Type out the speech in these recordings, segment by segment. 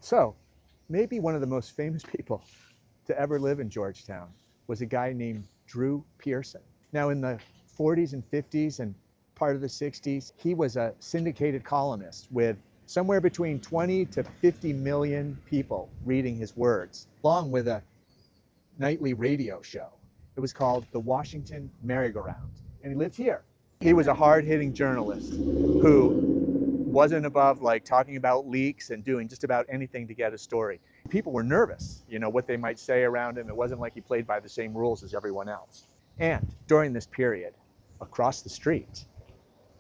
So maybe one of the most famous people to ever live in Georgetown was a guy named Drew Pearson. Now in the 40s and 50s and part of the 60s, he was a syndicated columnist with somewhere between 20 to 50 million people reading his words, along with a nightly radio show. It was called The Washington Merry-Go-Round, and he lived here. He was a hard-hitting journalist who wasn't above like talking about leaks and doing just about anything to get a story. People were nervous, what they might say around him. It wasn't like he played by the same rules as everyone else. And during this period, across the street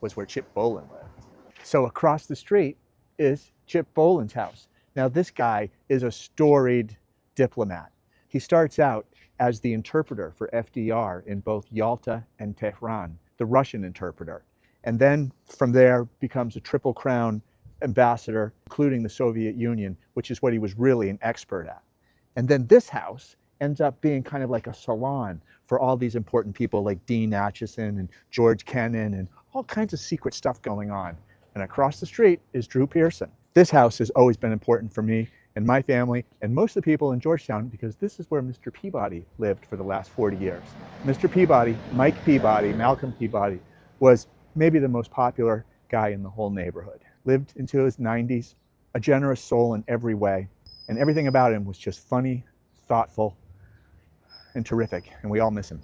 was where Chip Bohlen lived. So across the street is Chip Bohlen's house. Now this guy is a storied diplomat. He starts out as the interpreter for FDR in both Yalta and Tehran, the Russian interpreter. And then from there becomes a Triple Crown ambassador, including the Soviet Union, which is what he was really an expert at. And then this house ends up being kind of like a salon for all these important people like Dean Acheson and George Kennan and all kinds of secret stuff going on. And across the street is Drew Pearson. This house has always been important for me and my family and most of the people in Georgetown because this is where Mr. Peabody lived for the last 40 years. Mr. Peabody, Mike Peabody, Malcolm Peabody, was maybe the most popular guy in the whole neighborhood. Lived into his 90s, a generous soul in every way, and everything about him was just funny, thoughtful, and terrific, and we all miss him.